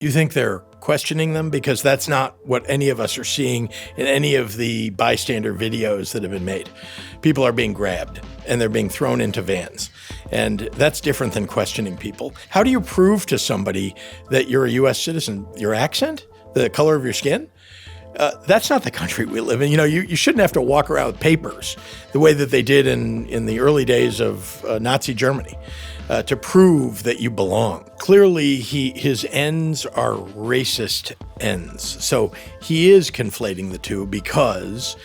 You think they're questioning them? Because that's not what any of us are seeing in any of the bystander videos that have been made. People are being grabbed and they're being thrown into vans. And that's different than questioning people. How do you prove to somebody that you're a U.S. citizen? Your accent? The color of your skin? That's not the country we live in. You shouldn't have to walk around with papers the way that they did in the early days of Nazi Germany to prove that you belong. Clearly, his ends are racist ends. So he is conflating the two because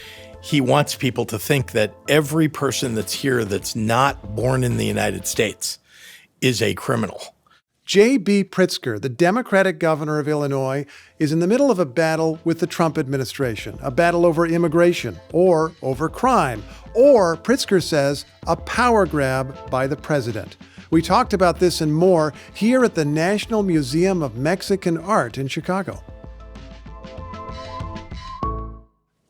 he wants people to think that every person that's here that's not born in the United States is a criminal. JB Pritzker, the Democratic governor of Illinois, is in the middle of a battle with the Trump administration, a battle over immigration or over crime, or, Pritzker says, a power grab by the president. We talked about this and more here at the National Museum of Mexican Art in Chicago.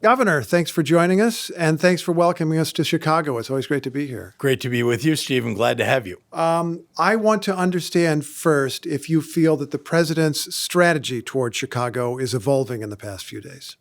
Governor, thanks for joining us, and thanks for welcoming us to Chicago. It's always great to be here. Great to be with you, Steve. I'm glad to have you. I want to understand first if you feel that the president's strategy toward Chicago is evolving in the past few days.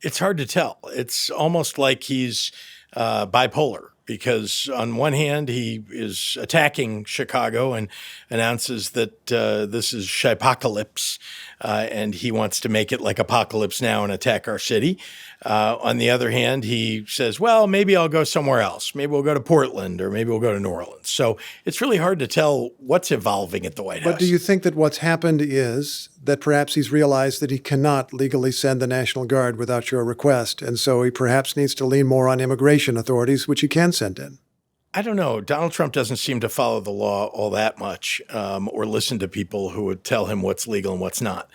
It's hard to tell. It's almost like he's bipolar. Because on one hand, he is attacking Chicago and announces that this is Shipocalypse, and he wants to make it like Apocalypse Now and attack our city. On the other hand, he says, well, maybe I'll go somewhere else. Maybe we'll go to Portland or maybe we'll go to New Orleans. So it's really hard to tell what's evolving at the White House. But do you think that what's happened is that perhaps he's realized that he cannot legally send the National Guard without your request, and so he perhaps needs to lean more on immigration authorities, which he can send in? I don't know. Donald Trump doesn't seem to follow the law all that much or listen to people who would tell him what's legal and what's not.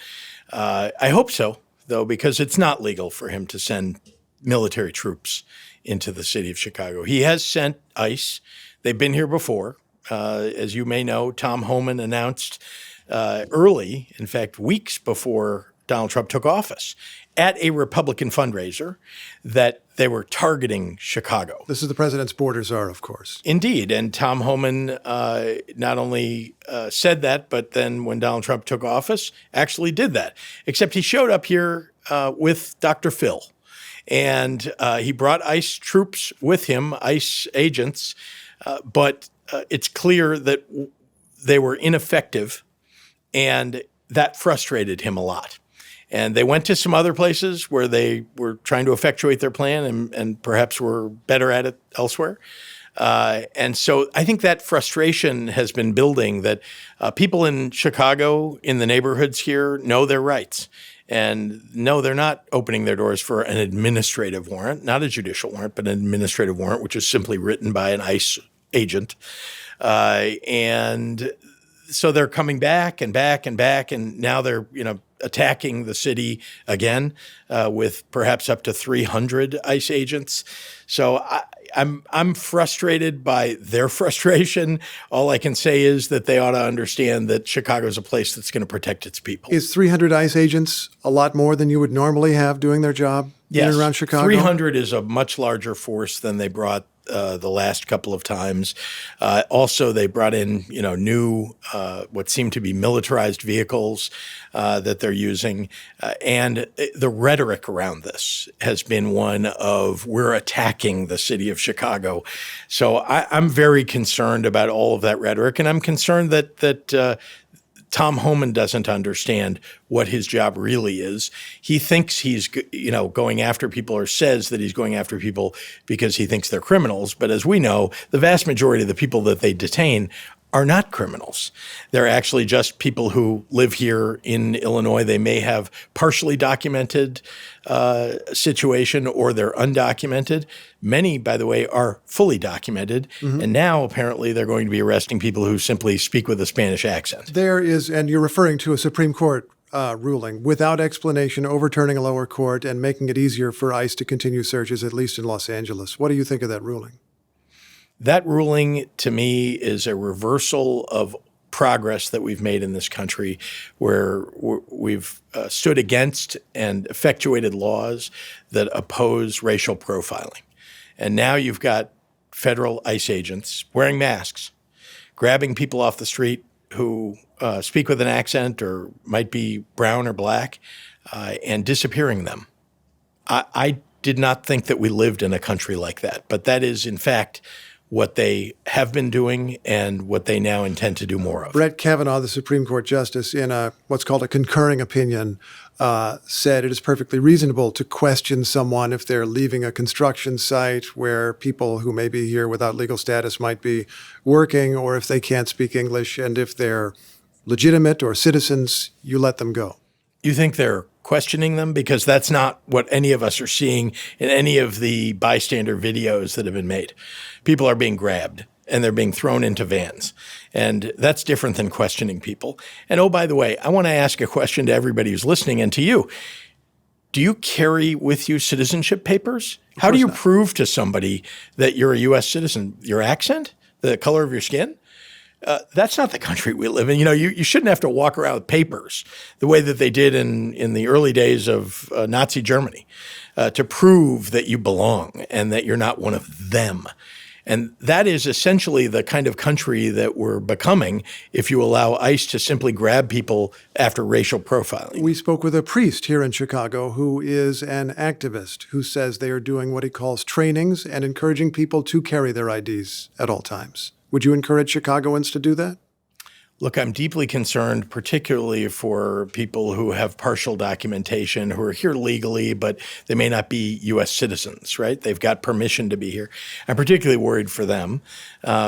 I hope so, though, because it's not legal for him to send military troops into the city of Chicago. He has sent ICE. They've been here before. As you may know, Tom Homan announced early, in fact, weeks before Donald Trump took office, at a Republican fundraiser that they were targeting Chicago. This is the president's border czar, of course. Indeed. And Tom Homan not only said that, but then when Donald Trump took office, actually did that. Except he showed up here with Dr. Phil. And he brought ICE troops with him, ICE agents. But it's clear that they were ineffective, and that frustrated him a lot. And they went to some other places where they were trying to effectuate their plan and perhaps were better at it elsewhere. And so I think that frustration has been building, that people in Chicago, in the neighborhoods here, know their rights. And no, they're not opening their doors for an administrative warrant, not a judicial warrant, but an administrative warrant, which is simply written by an ICE agent. And so they're coming back and back and back, and now they're, attacking the city again with perhaps up to 300 ICE agents. So I'm frustrated by their frustration. All I can say is that they ought to understand that Chicago is a place that's going to protect its people. Is 300 ICE agents a lot more than you would normally have doing their job in and around Chicago? 300 is a much larger force than they brought the last couple of times. Also, they brought in, new, what seem to be militarized vehicles that they're using. And the rhetoric around this has been one of, we're attacking the city of Chicago. So I'm very concerned about all of that rhetoric. And I'm concerned that Tom Homan doesn't understand what his job really is. He thinks he's, going after people, or says that he's going after people because he thinks they're criminals. But as we know, the vast majority of the people that they detain are not criminals. They're actually just people who live here in Illinois. They may have partially documented situation, or they're undocumented. Many, by the way, are fully documented. Mm-hmm. And now apparently they're going to be arresting people who simply speak with a Spanish accent. There is, and you're referring to a Supreme Court ruling without explanation, overturning a lower court and making it easier for ICE to continue searches, at least in Los Angeles. What do you think of that ruling? That ruling, to me, is a reversal of progress that we've made in this country, where we've stood against and effectuated laws that oppose racial profiling. And now you've got federal ICE agents wearing masks, grabbing people off the street who speak with an accent or might be brown or black, and disappearing them. I did not think that we lived in a country like that, but that is, in fact, what they have been doing and what they now intend to do more of. Brett Kavanaugh, the Supreme Court Justice, in what's called a concurring opinion, said it is perfectly reasonable to question someone if they're leaving a construction site where people who may be here without legal status might be working, or if they can't speak English, and if they're legitimate or citizens, you let them go. You think they're questioning them? Because that's not what any of us are seeing in any of the bystander videos that have been made. People are being grabbed and they're being thrown into vans. And that's different than questioning people. And oh, by the way, I want to ask a question to everybody who's listening and to you. Do you carry with you citizenship papers? How do you prove to somebody that you're a U.S. citizen? Your accent? The color of your skin? That's not the country we live in. You shouldn't have to walk around with papers the way that they did in the early days of Nazi Germany to prove that you belong and that you're not one of them. And that is essentially the kind of country that we're becoming if you allow ICE to simply grab people after racial profiling. We spoke with a priest here in Chicago who is an activist who says they are doing what he calls trainings and encouraging people to carry their IDs at all times. Would you encourage Chicagoans to do that? Look, I'm deeply concerned, particularly for people who have partial documentation, who are here legally, but they may not be U.S. citizens, right? They've got permission to be here. I'm particularly worried for them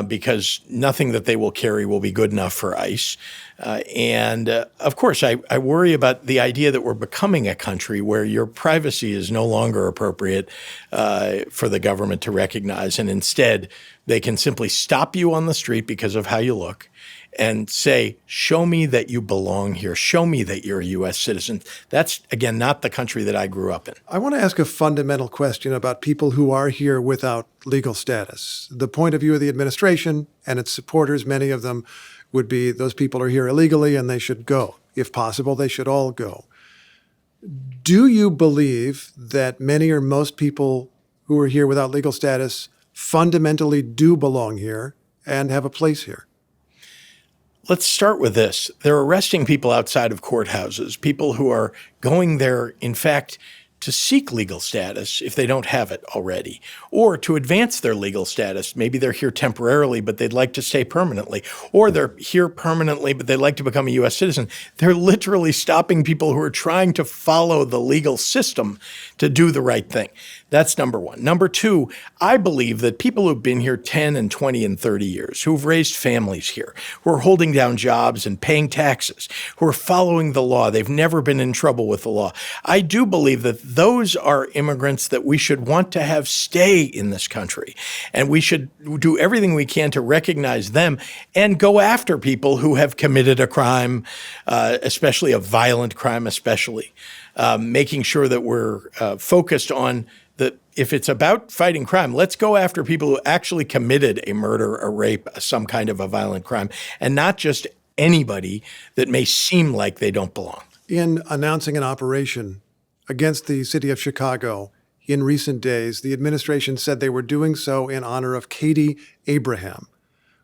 because nothing that they will carry will be good enough for ICE. Of course, I worry about the idea that we're becoming a country where your privacy is no longer appropriate for the government to recognize. And instead, they can simply stop you on the street because of how you look and say, show me that you belong here. Show me that you're a U.S. citizen. That's, again, not the country that I grew up in. I want to ask a fundamental question about people who are here without legal status. The point of view of the administration and its supporters, many of them, would be those people are here illegally and they should go. If possible, they should all go. Do you believe that many or most people who are here without legal status fundamentally do belong here and have a place here? Let's start with this. They're arresting people outside of courthouses, people who are going there, in fact, to seek legal status if they don't have it already, or to advance their legal status. Maybe they're here temporarily, but they'd like to stay permanently, or they're here permanently, but they'd like to become a U.S. citizen. They're literally stopping people who are trying to follow the legal system to do the right thing. That's number one. Number two, I believe that people who've been here 10 and 20 and 30 years, who've raised families here, who are holding down jobs and paying taxes, who are following the law, they've never been in trouble with the law. I do believe that those are immigrants that we should want to have stay in this country. And we should do everything we can to recognize them and go after people who have committed a crime, especially a violent crime, making sure that we're focused on that if it's about fighting crime, let's go after people who actually committed a murder, a rape, some kind of a violent crime, and not just anybody that may seem like they don't belong. In announcing an operation against the city of Chicago in recent days, the administration said they were doing so in honor of Katie Abraham,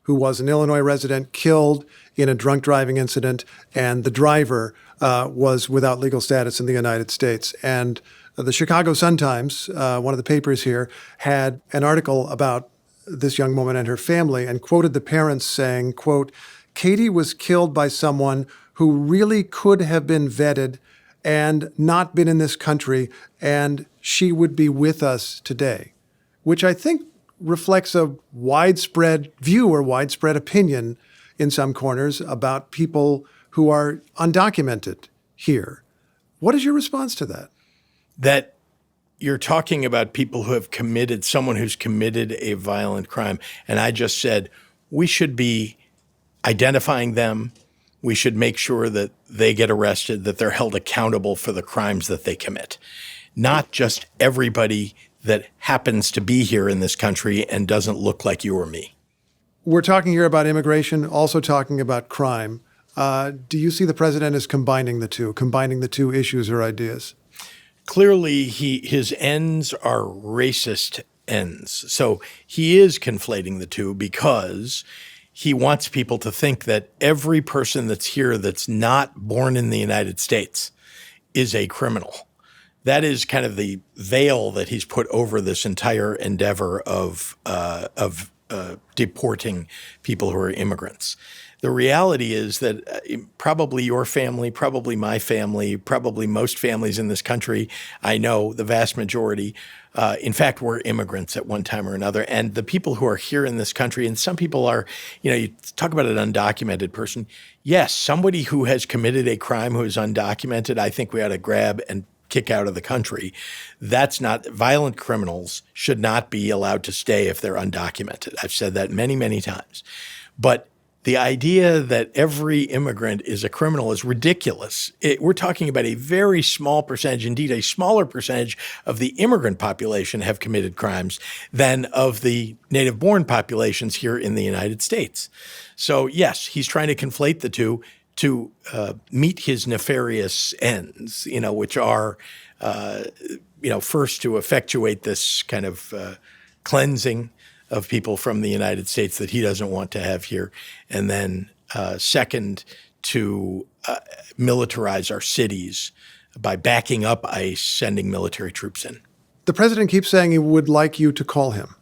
who was an Illinois resident killed in a drunk driving incident, and the driver was without legal status in the United States. And the Chicago Sun-Times, one of the papers here, had an article about this young woman and her family and quoted the parents saying, quote, "Katie was killed by someone who really could have been vetted and not been in this country, and she would be with us today," which I think reflects a widespread view or widespread opinion in some corners about people who are undocumented here. What is your response to that? That you're talking about people who have committed, someone who's committed a violent crime. And I just said, we should be identifying them. We should make sure that they get arrested, that they're held accountable for the crimes that they commit. Not just everybody that happens to be here in this country and doesn't look like you or me. We're talking here about immigration, also talking about crime. Do you see the president as combining the two issues or ideas? Clearly, his ends are racist ends. So he is conflating the two because he wants people to think that every person that's here that's not born in the United States is a criminal. That is kind of the veil that he's put over this entire endeavor of deporting people who are immigrants. The reality is that probably your family, probably my family, probably most families in this country, I know the vast majority, in fact, were immigrants at one time or another. And the people who are here in this country, and some people are, you talk about an undocumented person. Yes, somebody who has committed a crime who is undocumented, I think we ought to grab and kick out of the country. That's not, violent criminals should not be allowed to stay if they're undocumented. I've said that many, many times. But the idea that every immigrant is a criminal is ridiculous. We're talking about a very small percentage, indeed a smaller percentage of the immigrant population have committed crimes than of the native-born populations here in the United States. So yes, he's trying to conflate the two to meet his nefarious ends, which are, first to effectuate this kind of cleansing of people from the United States that he doesn't want to have here, and then second, to militarize our cities by backing up ICE, sending military troops in. The president keeps saying he would like you to call him.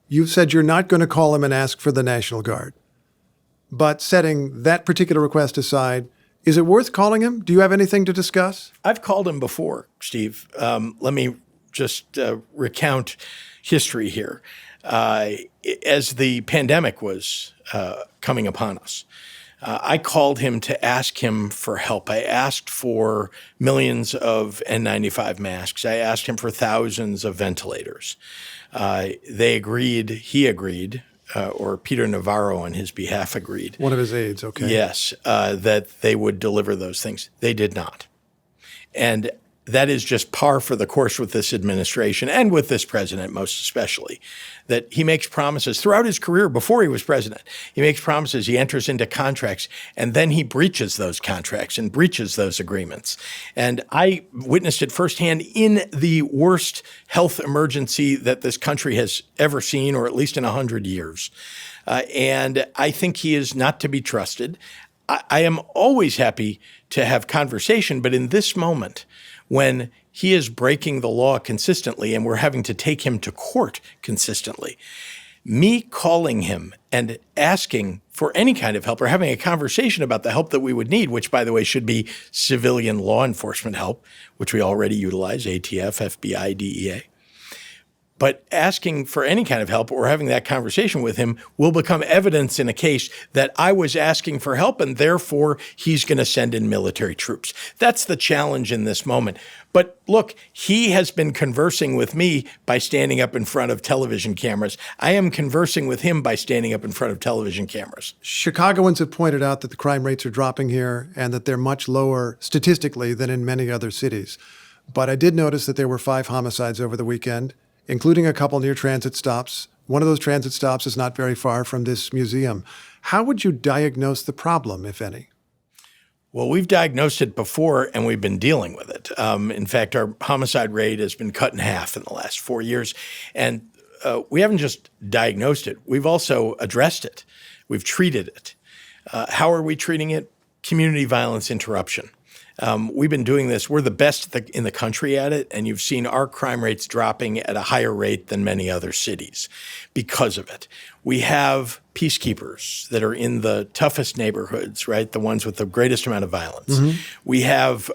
You've said you're not going to call him and ask for the National Guard. But setting that particular request aside, is it worth calling him? Do you have anything to discuss? I've called him before, Steve. Let me just recount history here. As the pandemic was coming upon us, I called him to ask him for help. I asked for millions of N95 masks. I asked him for thousands of ventilators. They agreed, he agreed, or Peter Navarro on his behalf agreed. One of his aides, okay. Yes, that they would deliver those things. They did not. And that is just par for the course with this administration and with this president most especially, that he makes promises throughout his career before he was president. He makes promises, he enters into contracts, and then he breaches those contracts and breaches those agreements. And I witnessed it firsthand in the worst health emergency that this country has ever seen, or at least in 100 years. And I think he is not to be trusted. I am always happy to have conversation, but in this moment, when he is breaking the law consistently and we're having to take him to court consistently, me calling him and asking for any kind of help or having a conversation about the help that we would need, which, by the way, should be civilian law enforcement help, which we already utilize, ATF, FBI, DEA. But asking for any kind of help or having that conversation with him will become evidence in a case that I was asking for help and therefore he's going to send in military troops. That's the challenge in this moment. But look, he has been conversing with me by standing up in front of television cameras. I am conversing with him by standing up in front of television cameras. Chicagoans have pointed out that the crime rates are dropping here and that they're much lower statistically than in many other cities. But I did notice that there were 5 homicides over the weekend, including a couple near transit stops. One of those transit stops is not very far from this museum. How would you diagnose the problem, if any? Well, we've diagnosed it before, and we've been dealing with it. In fact, our homicide rate has been cut in half in the last 4 years. And we haven't just diagnosed it. We've also addressed it. We've treated it. How are we treating it? Community violence interruption. We've been doing this. We're the best in the country at it, and you've seen our crime rates dropping at a higher rate than many other cities because of it. We have peacekeepers that are in the toughest neighborhoods, right? The ones with the greatest amount of violence. Mm-hmm. We have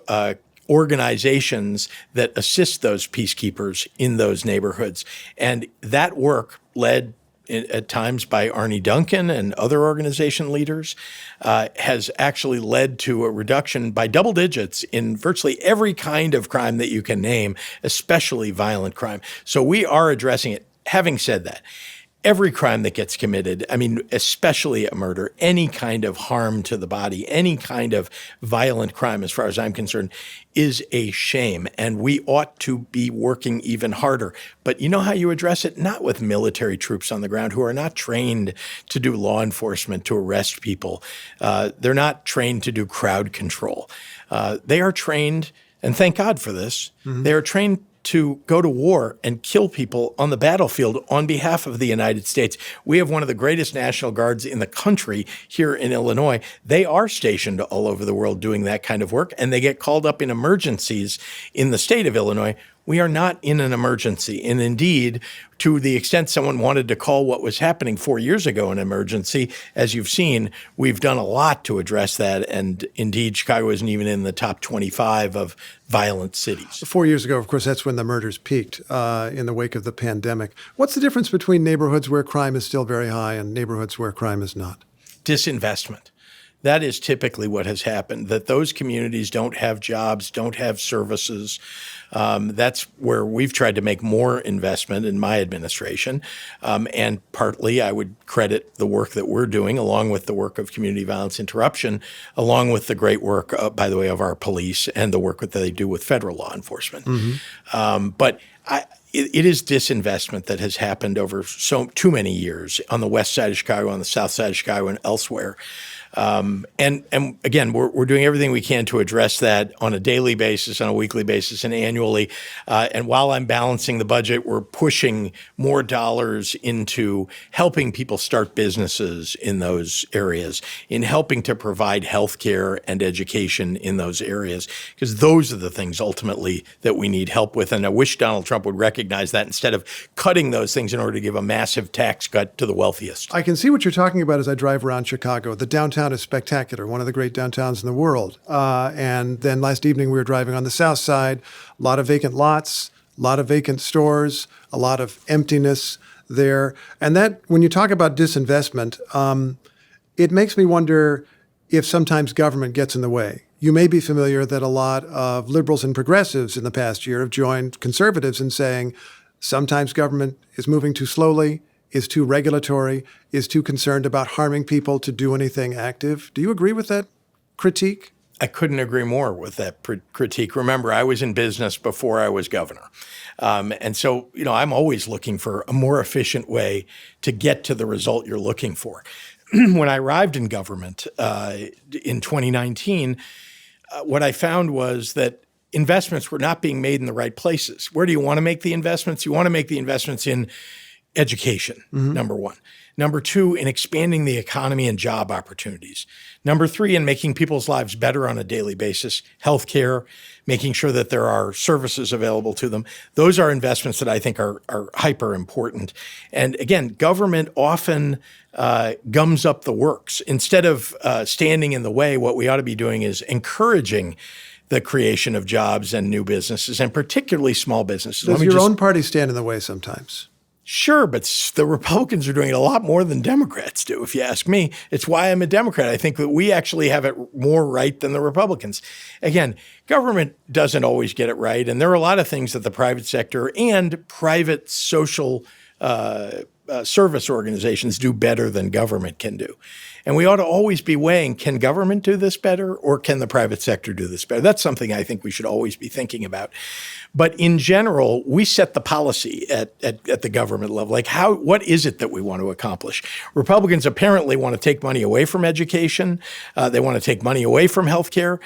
organizations that assist those peacekeepers in those neighborhoods. And that work led at times by Arnie Duncan and other organization leaders, has actually led to a reduction by double digits in virtually every kind of crime that you can name, especially violent crime. So we are addressing it. Having said that, every crime that gets committed, I mean, especially a murder, any kind of harm to the body, any kind of violent crime, as far as I'm concerned, is a shame. And we ought to be working even harder. But you know how you address it? Not with military troops on the ground who are not trained to do law enforcement, to arrest people. They're not trained to do crowd control. They are trained, and thank God for this, they are trained to go to war and kill people on the battlefield on behalf of the United States. We have one of the greatest National Guards in the country here in Illinois. They are stationed all over the world doing that kind of work, and they get called up in emergencies in the state of Illinois. We are not in an emergency. And indeed, to the extent someone wanted to call what was happening 4 years ago an emergency, as you've seen, we've done a lot to address that. And indeed, Chicago isn't even in the top 25 of violent cities. 4 years ago, of course, that's when the murders peaked in the wake of the pandemic. What's the difference between neighborhoods where crime is still very high and neighborhoods where crime is not? Disinvestment. That is typically what has happened, that those communities don't have jobs, don't have services. That's where we've tried to make more investment in my administration. And partly I would credit the work that we're doing, along with the work of community violence interruption, along with the great work, by the way, of our police and the work that they do with federal law enforcement. But it is disinvestment that has happened over too many years on the west side of Chicago, on the south side of Chicago, and elsewhere. And again, we're doing everything we can to address that on a daily basis, on a weekly basis, and annually. And while I'm balancing the budget, we're pushing more dollars into helping people start businesses in those areas, in helping to provide health care and education in those areas, because those are the things ultimately that we need help with. And I wish Donald Trump would recognize that instead of cutting those things in order to give a massive tax cut to the wealthiest. I can see what you're talking about as I drive around Chicago. The downtown is spectacular, one of the great downtowns in the world. And then last evening we were driving on the south side, a lot of vacant lots, a lot of vacant stores, a lot of emptiness there. And that, when you talk about disinvestment, it makes me wonder if sometimes government gets in the way. You may be familiar that a lot of liberals and progressives in the past year have joined conservatives in saying sometimes government is moving too slowly, is too regulatory, is too concerned about harming people to do anything active. Do you agree with that critique? I couldn't agree more with that critique. Remember, I was in business before I was governor. And so, I'm always looking for a more efficient way to get to the result you're looking for. When I arrived in government in 2019, what I found was that investments were not being made in the right places. Where do you want to make the investments? You want to make the investments in education, number one. Number two, in expanding the economy and job opportunities. Number three, in making people's lives better on a daily basis, healthcare, making sure that there are services available to them. Those are investments that I think are hyper important. And again, government often gums up the works. Instead of standing in the way, what we ought to be doing is encouraging the creation of jobs and new businesses, and particularly small businesses. Does your own party stand in the way sometimes? Sure, but the Republicans are doing it a lot more than Democrats do, if you ask me. It's why I'm a Democrat. I think that we actually have it more right than the Republicans. Again, government doesn't always get it right, and there are a lot of things that the private sector and private social service organizations do better than government can do. And we ought to always be weighing, can government do this better or can the private sector do this better? That's something I think we should always be thinking about. But in general, we set the policy at the government level. Like what is it that we want to accomplish? Republicans apparently want to take money away from education. They want to take money away from healthcare.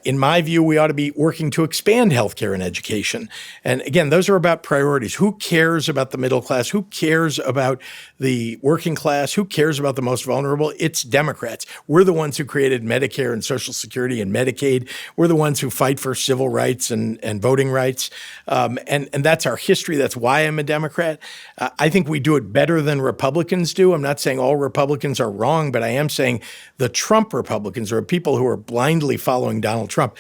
In my view, we ought to be working to expand healthcare and education. And again, those are about priorities. Who cares about the middle class? Who cares about the working class? Who cares about the most vulnerable? It's Democrats. We're the ones who created Medicare and Social Security and Medicaid. We're the ones who fight for civil rights and voting rights. And that's our history. That's why I'm a Democrat. I think we do it better than Republicans do. I'm not saying all Republicans are wrong, but I am saying the Trump Republicans, or people who are blindly following Donald Trump,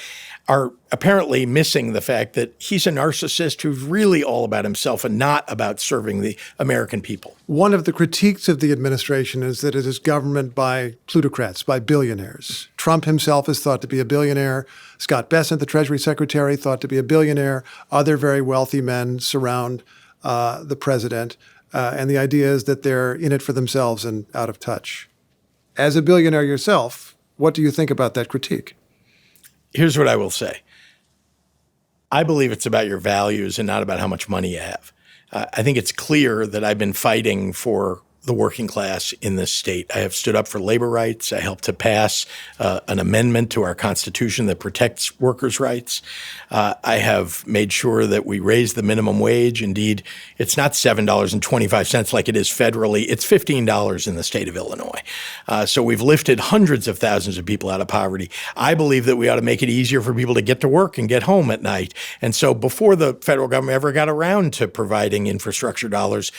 are apparently missing the fact that he's a narcissist who's really all about himself and not about serving the American people. One of the critiques of the administration is that it is government by plutocrats, by billionaires. Trump himself is thought to be a billionaire. Scott Bessent, the Treasury Secretary, thought to be a billionaire. Other very wealthy men surround the president. And the idea is that they're in it for themselves and out of touch. As a billionaire yourself, what do you think about that critique? Here's what I will say. I believe it's about your values and not about how much money you have. I think it's clear that I've been fighting for the working class in this state. I have stood up for labor rights. I helped to pass an amendment to our Constitution that protects workers' rights. I have made sure that we raise the minimum wage. Indeed, it's not $7.25 like it is federally. It's $15 in the state of Illinois. So we've lifted hundreds of thousands of people out of poverty. I believe that we ought to make it easier for people to get to work and get home at night. And so before the federal government ever got around to providing infrastructure dollars,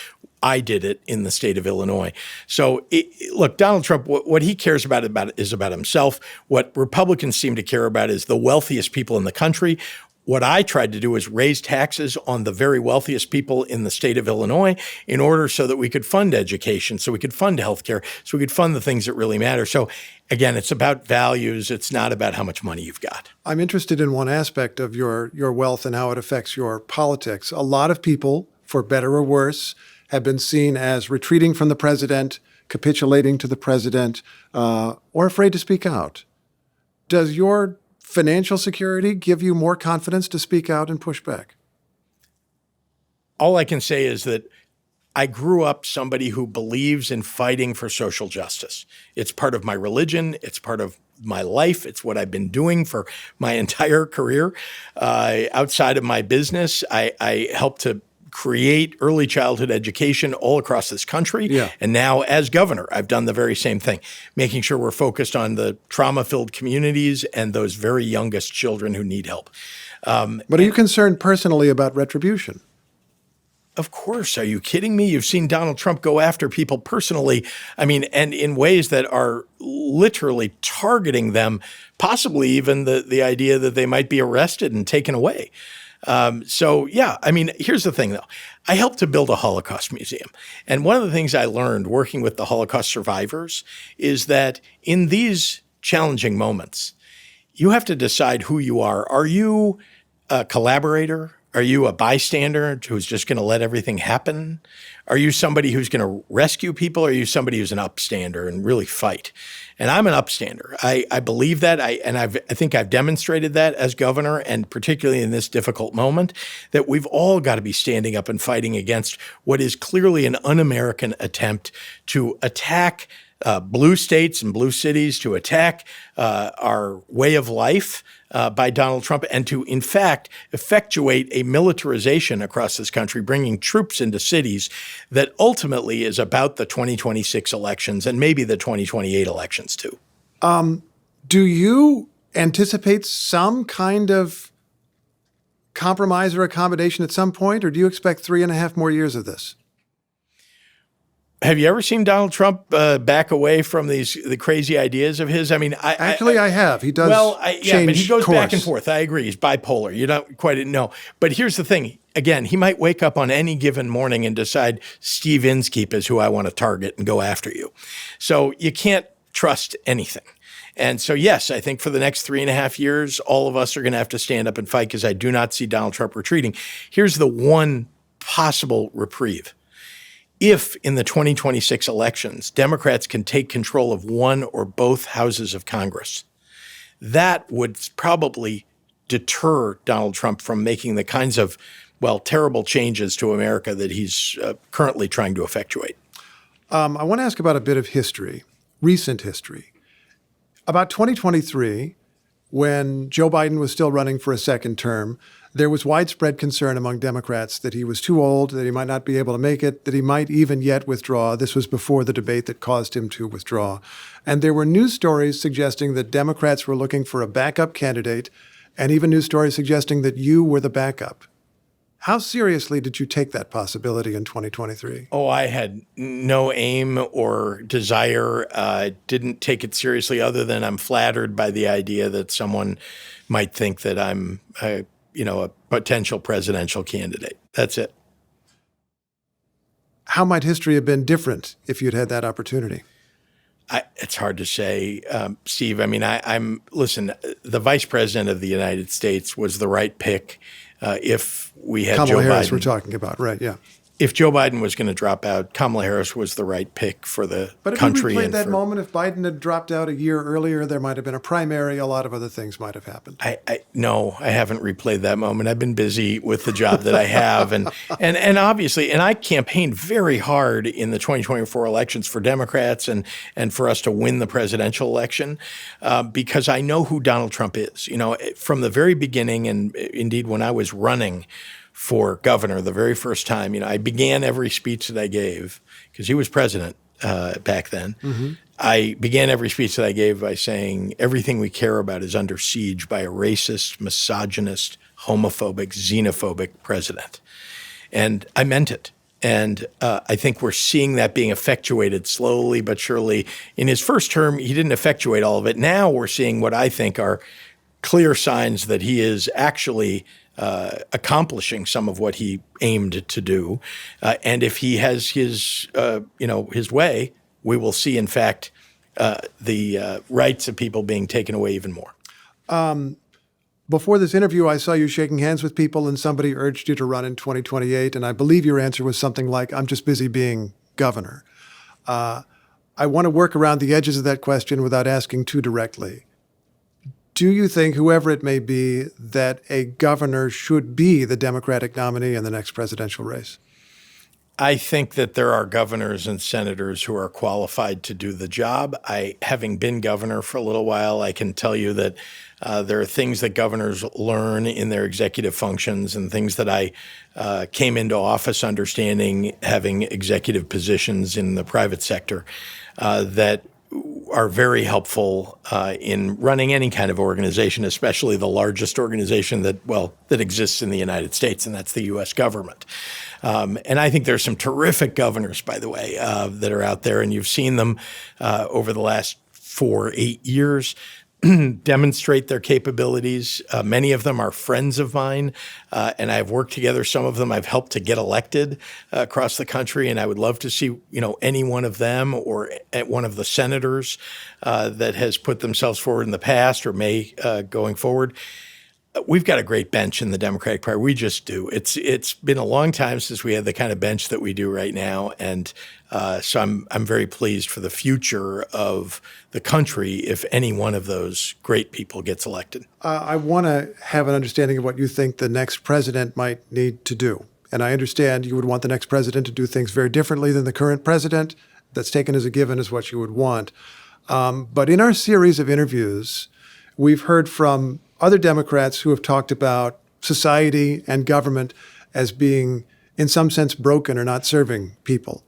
I did it in the state of Illinois. So look, Donald Trump, what he cares about is about himself. What Republicans seem to care about is the wealthiest people in the country. What I tried to do is raise taxes on the very wealthiest people in the state of Illinois in order so that we could fund education, so we could fund healthcare, so we could fund the things that really matter. So again, it's about values. It's not about how much money you've got. I'm interested in one aspect of your wealth and how it affects your politics. A lot of people, for better or worse, have been seen as retreating from the president, capitulating to the president, or afraid to speak out. Does your financial security give you more confidence to speak out and push back? All I can say is that I grew up somebody who believes in fighting for social justice. It's part of my religion. It's part of my life. It's what I've been doing for my entire career. Outside of my business, I helped to create early childhood education all across this country. Yeah. And now as governor, I've done the very same thing, making sure we're focused on the trauma-filled communities and those very youngest children who need help. But are you concerned personally about retribution? Of course. Are you kidding me? You've seen Donald Trump go after people personally. I mean, and in ways that are literally targeting them, possibly even the idea that they might be arrested and taken away. So, yeah, I mean, here's the thing, though. I helped to build a Holocaust museum. And one of the things I learned working with the Holocaust survivors is that in these challenging moments, you have to decide who you are. Are you a collaborator? Are you a bystander who's just going to let everything happen? Are you somebody who's going to rescue people? Or are you somebody who's an upstander and really fight? And I'm an upstander. I believe that. I think I've demonstrated that as governor, and particularly in this difficult moment, that we've all got to be standing up and fighting against what is clearly an un-American attempt to attack blue states and blue cities, to attack our way of life by Donald Trump, and to, in fact, effectuate a militarization across this country, bringing troops into cities that ultimately is about the 2026 elections and maybe the 2028 elections, too. Do you anticipate some kind of compromise or accommodation at some point, or do you expect 3.5 more years of this? Have you ever seen Donald Trump back away from the crazy ideas of his? I mean, I have. He does. Yeah, but he goes course. back and forth. I agree. He's bipolar. You don't quite know. But here's the thing. Again, he might wake up on any given morning and decide Steve Inskeep is who I want to target and go after you. So you can't trust anything. And so, yes, I think for the next 3.5 years, all of us are going to have to stand up and fight, because I do not see Donald Trump retreating. Here's the one possible reprieve. If in the 2026 elections, Democrats can take control of one or both houses of Congress, that would probably deter Donald Trump from making the kinds of, terrible changes to America that he's currently trying to effectuate. I want to ask about a bit of history, recent history. About 2023, when Joe Biden was still running for a second term, there was widespread concern among Democrats that he was too old, that he might not be able to make it, that he might even yet withdraw. This was before the debate that caused him to withdraw. And there were news stories suggesting that Democrats were looking for a backup candidate, and even news stories suggesting that you were the backup. How seriously did you take that possibility in 2023? Oh, I had no aim or desire. Didn't take it seriously, other than I'm flattered by the idea that someone might think that I'm a potential presidential candidate. That's it. How might history have been different if you'd had that opportunity? It's hard to say, Steve. I mean, listen, the vice president of the United States was the right pick if we had Kamala Joe Harris Biden. we're talking about, right, yeah. if Joe Biden was going to drop out, Kamala Harris was the right pick for the But if country. you replayed that moment, if Biden had dropped out a year earlier, there might have been a primary. A lot of other things might have happened. No, I haven't replayed that moment. I've been busy with the job that I have, and obviously, and I campaigned very hard in the 2024 elections for Democrats and for us to win the presidential election, because I know who Donald Trump is. You know, from the very beginning, and indeed when I was running for governor the very first time, you know, I began every speech that I gave, because he was president back then. Mm-hmm. I began every speech that I gave by saying everything we care about is under siege by a racist, misogynist, homophobic, xenophobic president. And I meant it. And I think we're seeing that being effectuated slowly but surely. In his first term, he didn't effectuate all of it. Now we're seeing what I think are clear signs that he is actually accomplishing some of what he aimed to do. And if he has his way, we will see, in fact, the rights of people being taken away even more. Before this interview, I saw you shaking hands with people and somebody urged you to run in 2028. And I believe your answer was something like, I'm just busy being governor. I want to work around the edges of that question without asking too directly. Do you think, whoever it may be, that a governor should be the Democratic nominee in the next presidential race? I think that there are governors and senators who are qualified to do the job. Having been governor for a little while, I can tell you that there are things that governors learn in their executive functions and things that I came into office understanding, having executive positions in the private sector, that are very helpful in running any kind of organization, especially the largest organization that exists in the United States, and that's the U.S. government. And I think there's some terrific governors, by the way, that are out there, and you've seen them over the last 8 years demonstrate their capabilities. Many of them are friends of mine, and I've worked together. Some of them I've helped to get elected across the country, and I would love to see, any one of them or one of the senators that has put themselves forward in the past or may going forward. We've got a great bench in the Democratic Party. We just do. It's been a long time since we had the kind of bench that we do right now, and so I'm very pleased for the future of the country if any one of those great people gets elected. I want to have an understanding of what you think the next president might need to do, and I understand you would want the next president to do things very differently than the current president. That's taken as a given as what you would want. But in our series of interviews, we've heard from other Democrats who have talked about society and government as being, in some sense, broken or not serving people.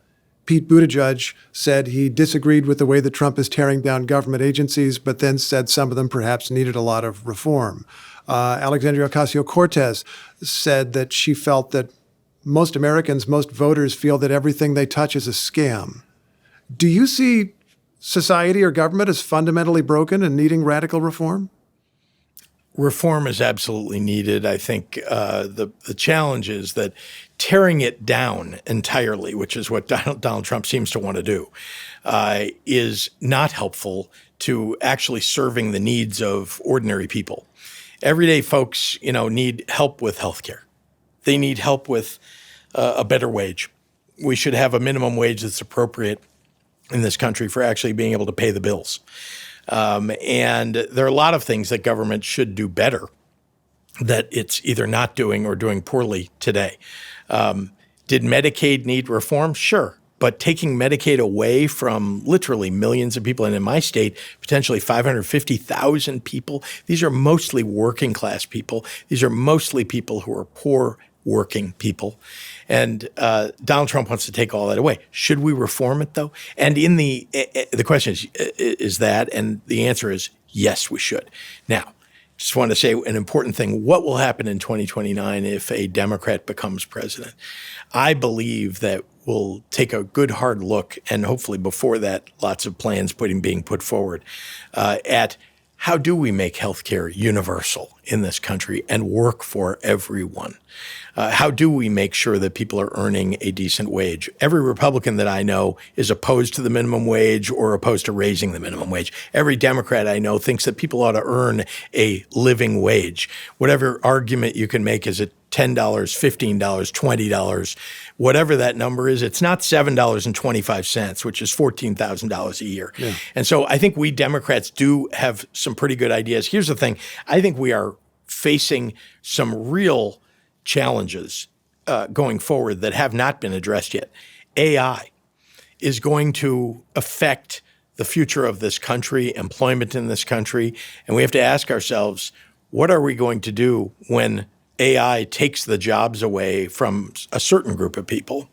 Pete Buttigieg said he disagreed with the way that Trump is tearing down government agencies, but then said some of them perhaps needed a lot of reform. Alexandria Ocasio-Cortez said that she felt that most Americans, most voters feel that everything they touch is a scam. Do you see society or government as fundamentally broken and needing radical reform? Reform is absolutely needed. I think the challenge is that tearing it down entirely, which is what Donald Trump seems to want to do, is not helpful to actually serving the needs of ordinary people. Everyday folks, need help with healthcare. They need help with a better wage. We should have a minimum wage that's appropriate in this country for actually being able to pay the bills. And there are a lot of things that government should do better that it's either not doing or doing poorly today. Did Medicaid need reform? Sure. But taking Medicaid away from literally millions of people, and in my state, potentially 550,000 people, these are mostly working class people. These are mostly people who are poor working people. And Donald Trump wants to take all that away. Should we reform it, though? And in the question is that, and the answer is yes, we should. Now, just want to say an important thing. What will happen in 2029 if a Democrat becomes president? I believe that we'll take a good hard look, and hopefully before that, lots of plans being put forward at how do we make healthcare universal in this country and work for everyone? How do we make sure that people are earning a decent wage? Every Republican that I know is opposed to the minimum wage or opposed to raising the minimum wage. Every Democrat I know thinks that people ought to earn a living wage. Whatever argument you can make, is it $10, $15, $20, whatever that number is, it's not $7.25, which is $14,000 a year. Yeah. And so I think we Democrats do have some pretty good ideas. Here's the thing. I think we are facing some real challenges going forward that have not been addressed yet. AI is going to affect the future of this country, employment in this country, and we have to ask ourselves, what are we going to do when AI takes the jobs away from a certain group of people?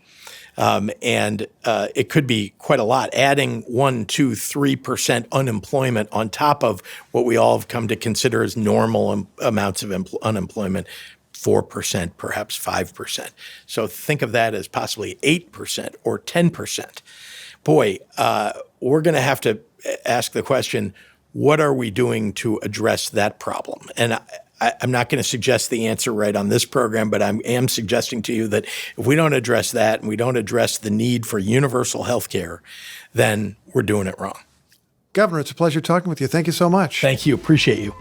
And it could be quite a lot, adding 1%, 2%, 3% unemployment on top of what we all have come to consider as normal amounts of unemployment, 4%, perhaps 5%. So think of that as possibly 8% or 10%. Boy, we're going to have to ask the question, what are we doing to address that problem? And I'm not going to suggest the answer right on this program, but I am suggesting to you that if we don't address that and we don't address the need for universal health care, then we're doing it wrong. Governor, it's a pleasure talking with you. Thank you so much. Thank you. Appreciate you.